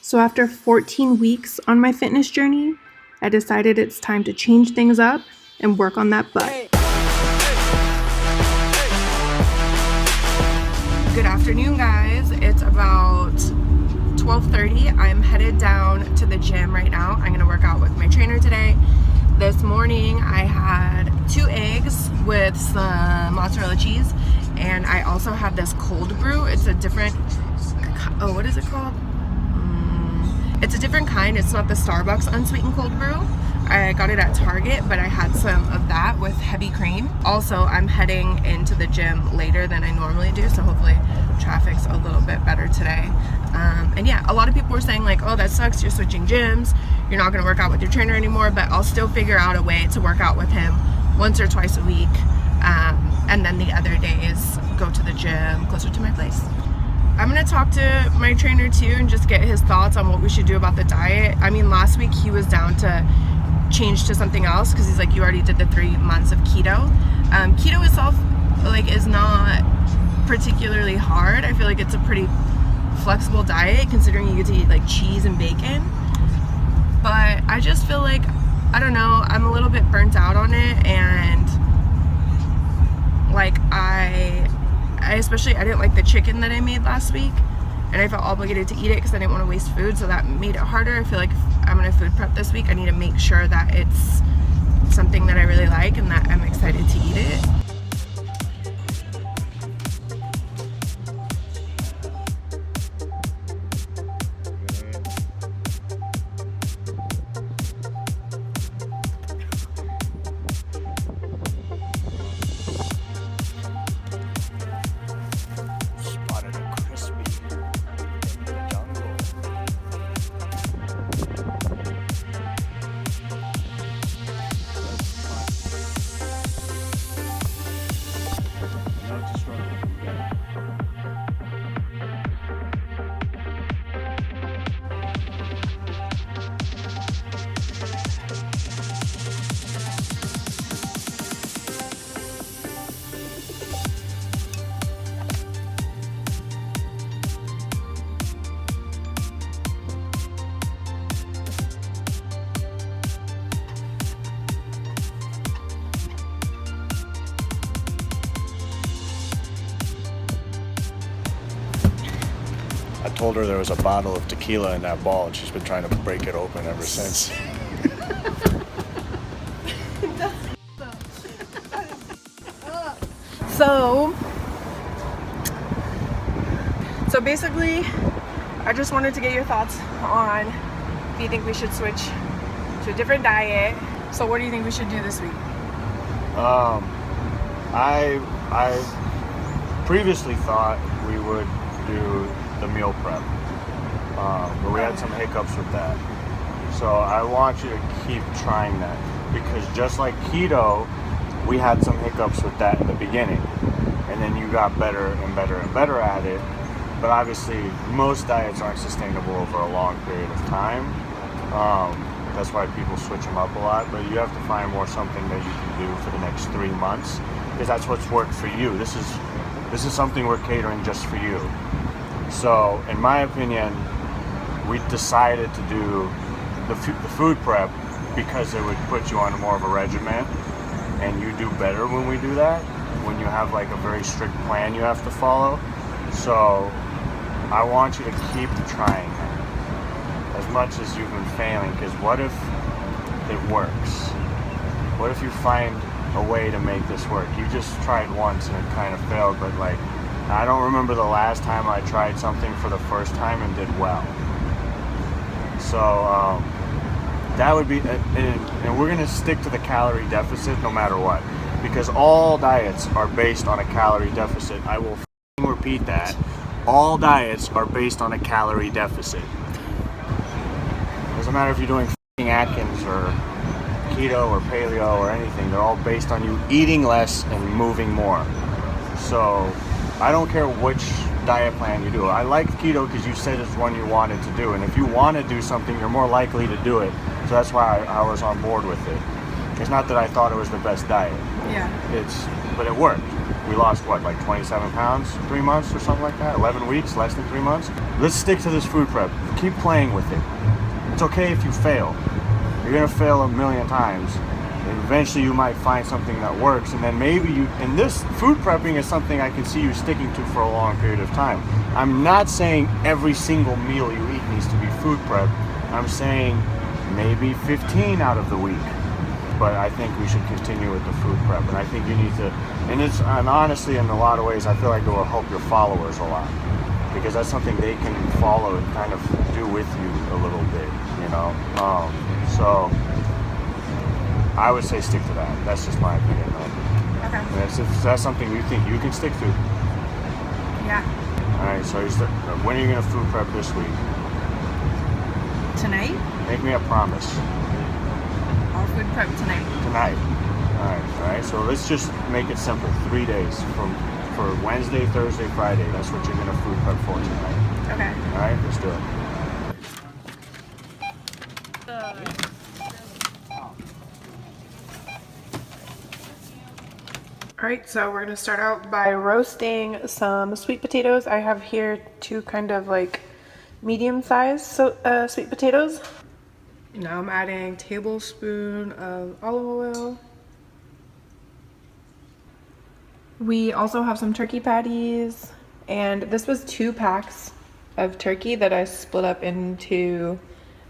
So after 14 weeks on my fitness journey, I decided it's time to change things up and work on that butt. Good afternoon, guys. It's about 12:30. I'm headed down to the gym right now. I'm gonna work out with my trainer today. This morning I had 2 eggs with some mozzarella cheese, and I also had this cold brew. It's a different, what is it called? It's a different kind. It's not the Starbucks unsweetened cold brew. I got it at Target, but I had some of that with heavy cream. Also, I'm heading into the gym later than I normally do, so hopefully traffic's a little bit better today. And yeah, a lot of people were saying like, oh, that sucks, you're switching gyms, you're not gonna work out with your trainer anymore, but I'll still figure out a way to work out with him once or twice a week. And then the other days, go to the gym closer to my place. I'm gonna talk to my trainer too and just get his thoughts on what we should do about the diet. I mean, last week he was down to change to something else because he's like, you already did the 3 months of keto. Keto itself is not particularly hard. I feel like it's a pretty flexible diet considering you get to eat like cheese and bacon. But I just feel like, I don't know, I'm a little bit burnt out on it, and like I didn't like the chicken that I made last week, and I felt obligated to eat it because I didn't want to waste food, so that made it harder. I feel like if I'm gonna food prep this week, I need to make sure that it's something that I really like and that I'm excited to eat it. I told her there was a bottle of tequila in that ball, and she's been trying to break it open ever since. So basically, I just wanted to get your thoughts on if you think we should switch to a different diet. So what do you think we should do this week? I previously thought we would do the meal prep, but we had some hiccups with that. So I want you to keep trying that, because just like keto, we had some hiccups with that in the beginning, and then you got better and better and better at it. But obviously, most diets aren't sustainable over a long period of time. That's why people switch them up a lot. But you have to find something that you can do for the next 3 months, because that's what's worked for you. This is something we're catering just for you. So, in my opinion, we decided to do the food prep because it would put you on more of a regimen, and you do better when we do that, when you have like a very strict plan you have to follow. So I want you to keep trying as much as you've been failing, because what if it works? What if you find a way to make this work? You just tried once and it kind of failed, but like, I don't remember the last time I tried something for the first time and did well. So that would be, and we're gonna stick to the calorie deficit no matter what, because all diets are based on a calorie deficit. I will repeat that. All diets are based on a calorie deficit. Doesn't matter if you're doing Atkins or keto or paleo or anything, they're all based on you eating less and moving more. So I don't care which diet plan you do. I like keto because you said it's one you wanted to do, and if you want to do something, you're more likely to do it. So that's why I was on board with it. It's not that I thought it was the best diet. Yeah. But it worked. We lost what, like 27 pounds, 3 months or something like that? 11 weeks, less than 3 months? Let's stick to this food prep. Keep playing with it. It's okay if you fail. You're gonna fail a million times. And eventually you might find something that works, and then maybe you, and this food prepping is something I can see you sticking to for a long period of time. I'm not saying every single meal you eat needs to be food prep. I'm saying maybe 15 out of the week. But I think we should continue with the food prep, and I think you need to, and honestly, in a lot of ways, I feel like it will help your followers a lot, because that's something they can follow and kind of do with you a little bit, you know. So I would say stick to that. That's just my opinion, though. Okay. If that's something you think you can stick to. Yeah. All right. So when are you gonna food prep this week? Tonight? Make me a promise. I'll food prep tonight. Tonight. All right. So let's just make it simple. 3 days for Wednesday, Thursday, Friday. That's what you're gonna food prep for tonight. Okay. All right. Let's do it. Alright, so we're going to start out by roasting some sweet potatoes. I have here 2 kind of like medium-sized sweet potatoes. Now I'm adding a tablespoon of olive oil. We also have some turkey patties, and this was 2 packs of turkey that I split up into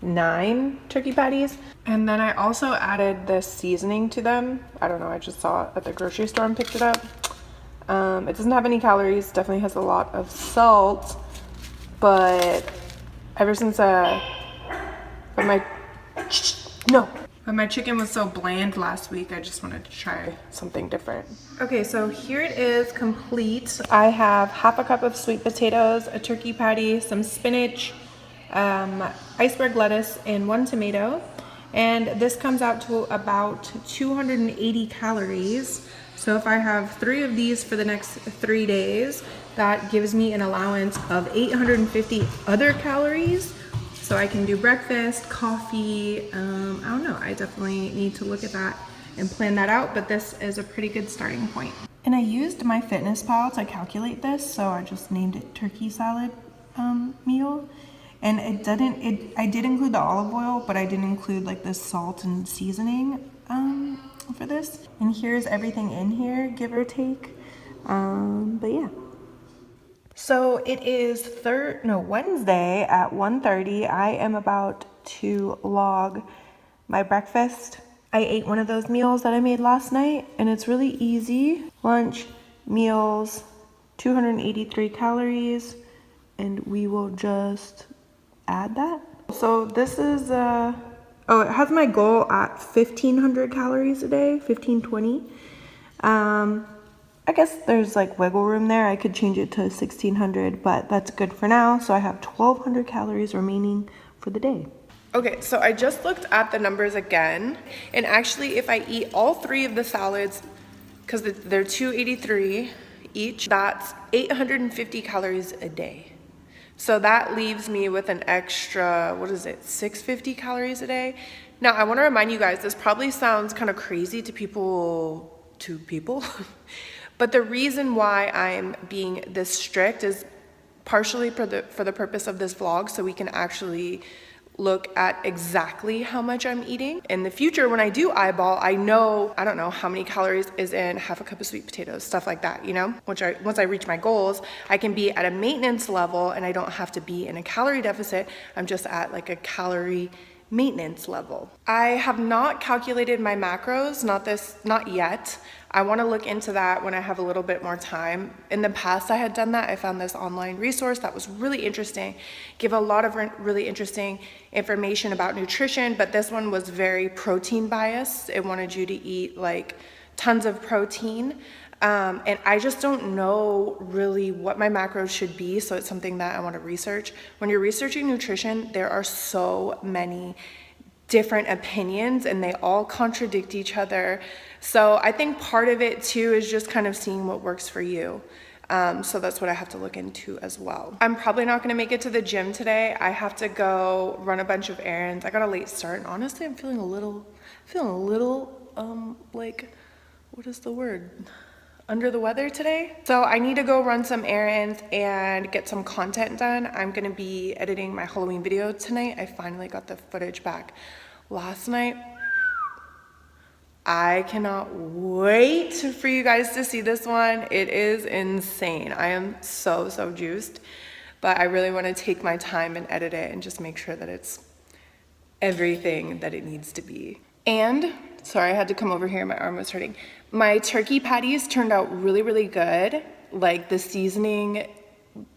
9 turkey patties. And then I also added this seasoning to them. I don't know, I just saw it at the grocery store and picked it up. It doesn't have any calories, definitely has a lot of salt, but ever since when my chicken was so bland last week, I just wanted to try something different. Okay, so here it is complete. I have half a cup of sweet potatoes, a turkey patty, some spinach, iceberg lettuce, and 1 tomato. And this comes out to about 280 calories. So if I have 3 of these for the next 3 days, that gives me an allowance of 850 other calories. So I can do breakfast, coffee, I don't know, I definitely need to look at that and plan that out, but this is a pretty good starting point. And I used my FitnessPal to calculate this, so I just named it turkey salad meal. And I did include the olive oil, but I didn't include like the salt and seasoning for this. And here's everything in here, give or take. But yeah. So it is Wednesday at 1:30. I am about to log my breakfast. I ate one of those meals that I made last night, and it's really easy. Lunch, meals, 283 calories, and we will just add that. So this is it has my goal at 1,500 calories a day, 1,520. I guess there's like wiggle room there. I could change it to 1,600, but that's good for now. So I have 1,200 calories remaining for the day. Okay, so I just looked at the numbers again, and actually if I eat all 3 of the salads, because they're 283 each, that's 850 calories a day. So that leaves me with an extra, 650 calories a day. Now, I want to remind you guys, this probably sounds kind of crazy to people, but the reason why I'm being this strict is partially for the purpose of this vlog, so we can actually look at exactly how much I'm eating. In the future, when I do eyeball, I don't know how many calories is in half a cup of sweet potatoes, stuff like that, you know? Once I reach my goals, I can be at a maintenance level and I don't have to be in a calorie deficit. I'm just at like a calorie maintenance level. I have not calculated my macros, not yet. I want to look into that when I have a little bit more time. In the past, I had done that. I found this online resource that was really interesting, give a lot of really interesting information about nutrition, but this one was very protein biased. It wanted you to eat like tons of protein. And I just don't know really what my macros should be, so it's something that I want to research. When you're researching nutrition, there are so many different opinions and they all contradict each other. So I think part of it too is just kind of seeing what works for you. So that's what I have to look into as well. I'm probably not going to make it to the gym today. I have to go run a bunch of errands. I got a late start, and honestly, I'm feeling a little like, what is the word? under the weather today. So I need to go run some errands and get some content done. I'm gonna be editing my Halloween video tonight. I finally got the footage back last night. I cannot wait for you guys to see this one. It is insane. I am so juiced, but I really want to take my time and edit it and just make sure that it's everything that it needs to be. And sorry, I had to come over here, my arm was hurting. My turkey patties turned out really good. Like, the seasoning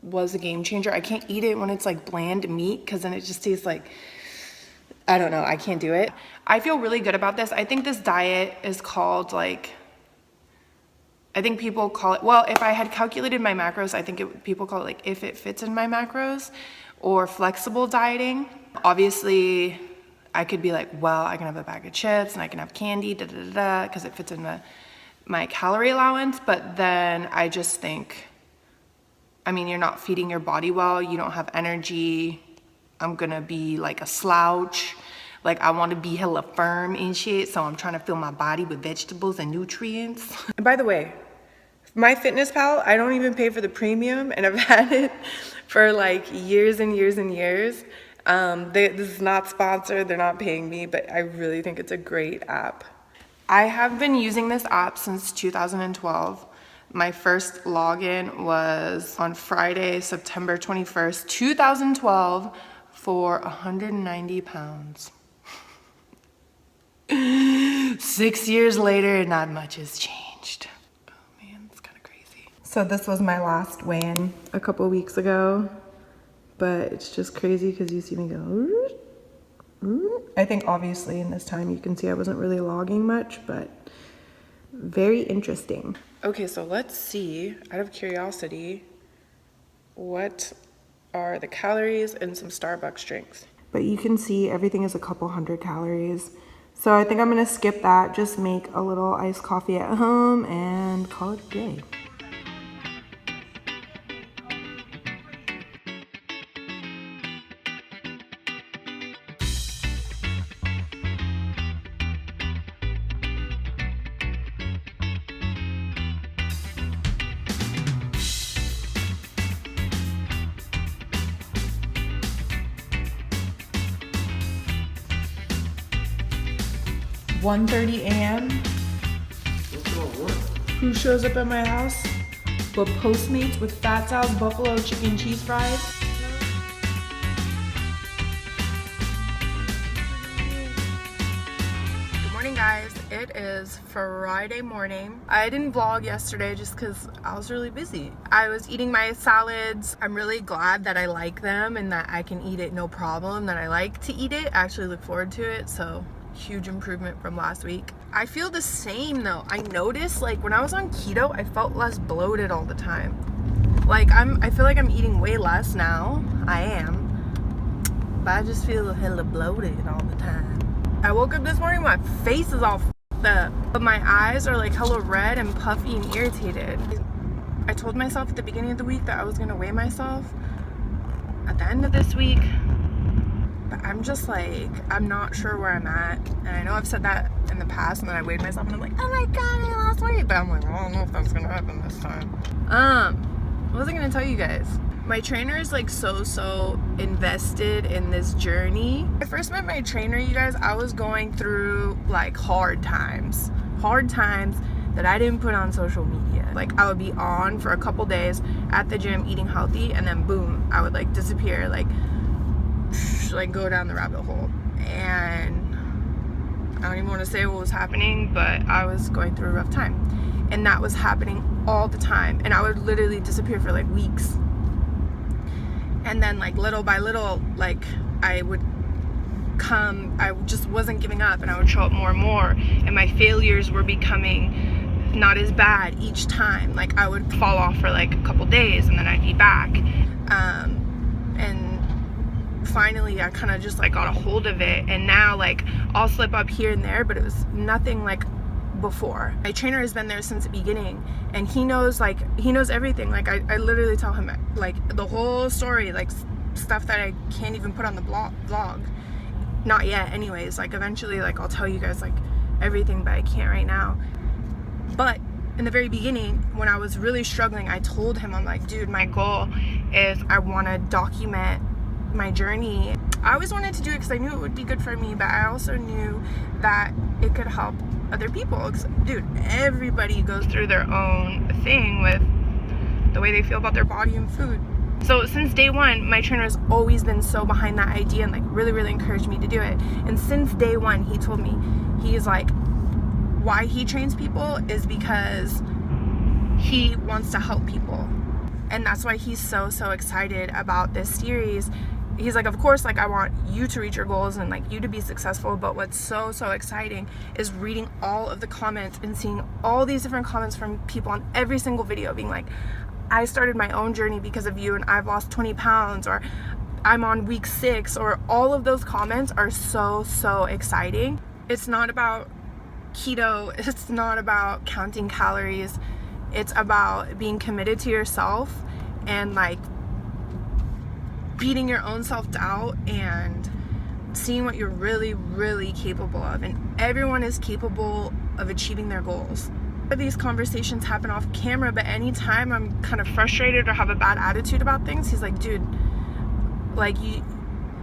was a game changer. I can't eat it when it's like bland meat, because then it just tastes like, I don't know, I can't do it. I feel really good about this. I think this diet is called, like, I think people call it, well, if I had calculated my macros, I think people call it like if it fits in my macros, or flexible dieting. Obviously, I could be like, well, I can have a bag of chips and I can have candy, because it fits in my calorie allowance. But then I just think, I mean, you're not feeding your body well, you don't have energy. I'm gonna be like a slouch. Like, I want to be hella firm and shit, so I'm trying to fill my body with vegetables and nutrients. And by the way, my FitnessPal, I don't even pay for the premium, and I've had it for like years and years and years. This is not sponsored, they're not paying me, but I really think it's a great app. I have been using this app since 2012. My first login was on Friday, September 21st, 2012, for 190 pounds. 6 years later, not much has changed. Oh man, it's kind of crazy. So this was my last weigh-in a couple weeks ago, but it's just crazy because you see me go. I think obviously in this time you can see I wasn't really logging much, but very interesting. Okay, so let's see, out of curiosity, what are the calories in some Starbucks drinks. But you can see everything is a couple hundred calories. So I think I'm gonna skip that, just make a little iced coffee at home and call it a day. $1:30 a.m. Who shows up at my house? But Postmates with Fat Sal's buffalo chicken cheese fries. Good morning, guys. It is Friday morning. I didn't vlog yesterday just because I was really busy. I was eating my salads. I'm really glad that I like them and that I can eat it no problem, that I like to eat it. I actually look forward to it, so huge improvement from last week. I feel the same though. I noticed, like, when I was on keto, I felt less bloated all the time. Like, I feel like I'm eating way less now. I am. But I just feel hella bloated all the time. I woke up this morning, my face is all f***ed up. But my eyes are like hella red and puffy and irritated. I told myself at the beginning of the week that I was gonna weigh myself at the end of this week. But I'm just like, I'm not sure where I'm at. And I know I've said that in the past, and then I weighed myself and I'm like, oh my god, I lost weight. But I'm like, I don't know if that's gonna happen this time. What was I gonna tell you guys? My trainer is like so invested in this journey. When I first met my trainer, you guys, I was going through like hard times that I didn't put on social media. Like, I would be on for a couple days at the gym eating healthy, and then boom, I would like disappear, like go down the rabbit hole. And I don't even want to say what was happening, but I was going through a rough time, and that was happening all the time. And I would literally disappear for like weeks, and then like little by little, like I just wasn't giving up, and I would show up more and more, and my failures were becoming not as bad each time. Like, I would fall off for like a couple days and then I'd be back, and finally I kind of just like got a hold of it, and now like I'll slip up here and there, but it was nothing like before. My trainer has been there since the beginning, and he knows everything. Like, I literally tell him like the whole story, like stuff that I can't even put on the vlog. Not yet anyways. Like, eventually, like, I'll tell you guys like everything, but I can't right now. But in the very beginning, when I was really struggling, I told him, I'm like, dude, my goal is I want to document my journey. I always wanted to do it because I knew it would be good for me, but I also knew that it could help other people. Dude, everybody goes through their own thing with the way they feel about their body and food. So since day one, my trainer has always been so behind that idea and like really encouraged me to do it. And since day one, he told me, he's like, why he trains people is because he wants to help people. And that's why he's so excited about this series. He's like, of course, like I want you to reach your goals and like you to be successful, but what's so exciting is reading all of the comments and seeing all these different comments from people on every single video being like, I started my own journey because of you and I've lost 20 pounds, or I'm on week 6, or all of those comments are so exciting. It's not about keto, it's not about counting calories, it's about being committed to yourself and like beating your own self-doubt and seeing what you're really capable of. And everyone is capable of achieving their goals. These conversations happen off camera, but anytime I'm kind of frustrated or have a bad attitude about things, he's like, dude, like, you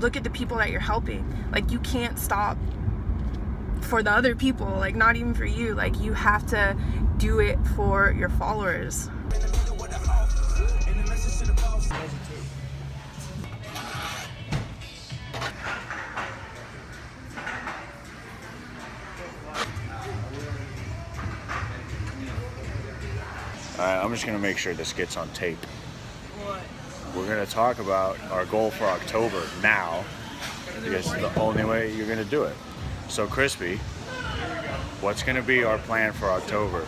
look at the people that you're helping. Like, you can't stop for the other people, like not even for you. Like, you have to do it for your followers. I'm just gonna make sure this gets on tape. What? We're gonna talk about our goal for October now, because it's the only way you're gonna do it. So Chrisspy, what's gonna be our plan for October?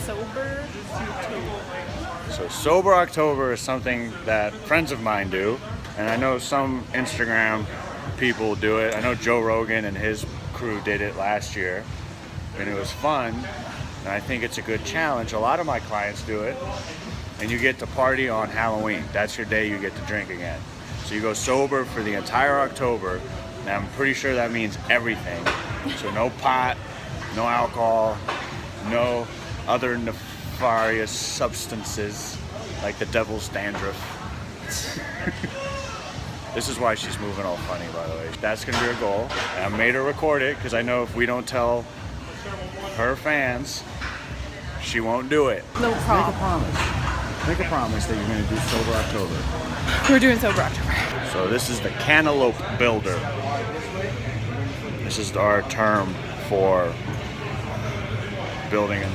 Sober October. So Sober October is something that friends of mine do, and I know some Instagram people do it. I know Joe Rogan and his crew did it last year, and it was fun. And I think it's a good challenge. A lot of my clients do it, and you get to party on Halloween. That's your day you get to drink again. So you go sober for the entire October, and I'm pretty sure that means everything. So no pot, no alcohol, no other nefarious substances like the devil's dandruff. This is why she's moving all funny, by the way. That's gonna be her goal. And I made her record it because I know if we don't tell her fans, she won't do it. No problem. Make a promise. Make a promise that you're going to do Sober October. We're doing Sober October. So this is the Cantaloupe Builder. This is our term for building a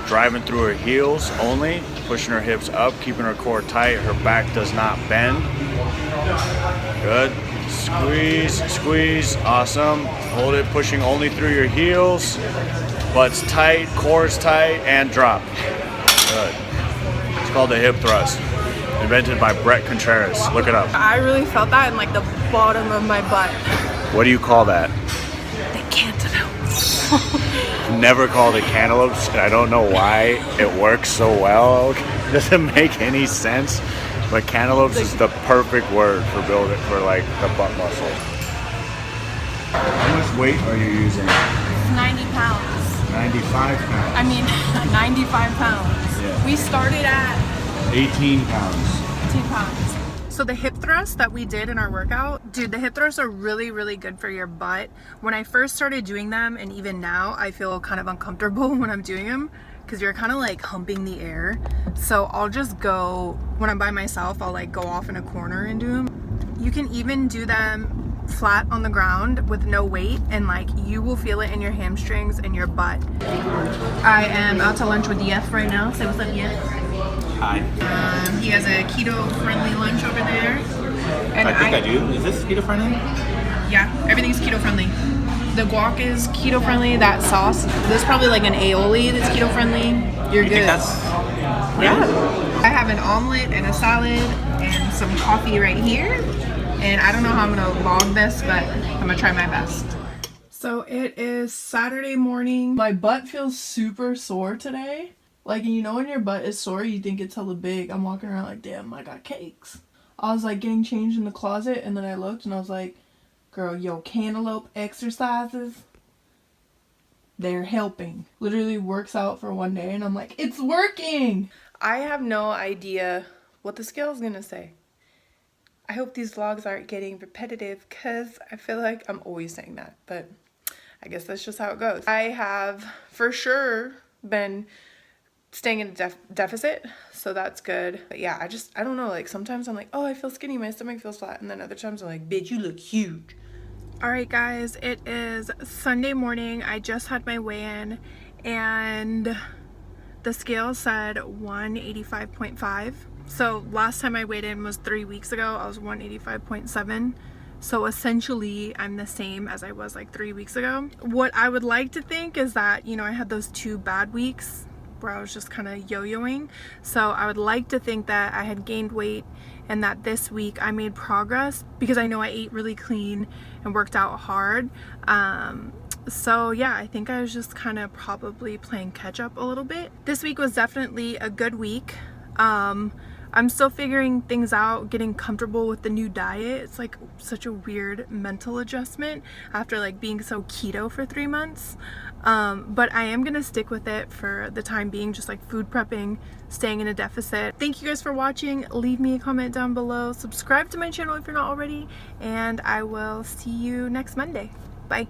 driving through her heels only, pushing her hips up, keeping her core tight, her back does not bend. Good. Squeeze, awesome. Hold it, pushing only through your heels. Butt's tight, core's tight, and drop. Good. It's called the hip thrust. Invented by Brett Contreras. Look it up. I really felt that in like the bottom of my butt. What do you call that? The cantaloupes. Never called it cantaloupes, and I don't know why it works so well. It doesn't make any sense. But cantaloupes is the perfect word for building, for like the butt muscle. How much weight are you using? 90 pounds. 95 pounds. I mean, 95 pounds. Yeah. We started at 18 pounds. 18 pounds. So the hip thrusts that we did in our workout, dude, the hip thrusts are really good for your butt. When I first started doing them, and even now, I feel kind of uncomfortable when I'm doing them, because you're kind of like humping the air. So I'll just go, when I'm by myself, I'll like go off in a corner and do them. You can even do them flat on the ground with no weight, and like you will feel it in your hamstrings and your butt. I am out to lunch with Yef right now. Say what's up, Yef. Hi. He has a keto-friendly lunch over there. And I think I do. Is this keto friendly? Yeah, everything's keto-friendly. The guac is keto-friendly. That sauce, there's probably like an aioli that's keto-friendly. You're You good. think that's Yeah. I have an omelet and a salad and some coffee right here. And I don't know how I'm gonna log this, but I'm gonna try my best. So it is Saturday morning. My butt feels super sore today. Like, you know when your butt is sore, you think it's hella big. I'm walking around like, damn, I got cakes. I was like getting changed in the closet, and then I looked and I was like, girl, yo, cantaloupe exercises. they're helping. Literally works out for one day and I'm like, it's working. I have no idea what the scale is gonna say. I hope these vlogs aren't getting repetitive because I feel like I'm always saying that, but I guess that's just how it goes. I have for sure been staying in a deficit, so that's good. But yeah, I don't know, like sometimes I'm like, oh, I feel skinny, my stomach feels flat, and then other times I'm like, bitch, you look huge. All right, guys, it is Sunday morning. I just had my weigh-in and the scale said 185.5. So last time I weighed in was 3 weeks ago. I was 185.7. So essentially I'm the same as I was like 3 weeks ago. What I would like to think is that, you know, I had those 2 bad weeks where I was just kind of yo-yoing. So I would like to think that I had gained weight and that this week I made progress because I know I ate really clean and worked out hard. So yeah, I think I was just kind of probably playing catch up a little bit. This week was definitely a good week. I'm still figuring things out, getting comfortable with the new diet. It's like such a weird mental adjustment after like being so keto for 3 months. But I am gonna stick with it for the time being, just like food prepping, staying in a deficit. Thank you guys for watching. Leave me a comment down below. Subscribe to my channel if you're not already, and I will see you next Monday. Bye.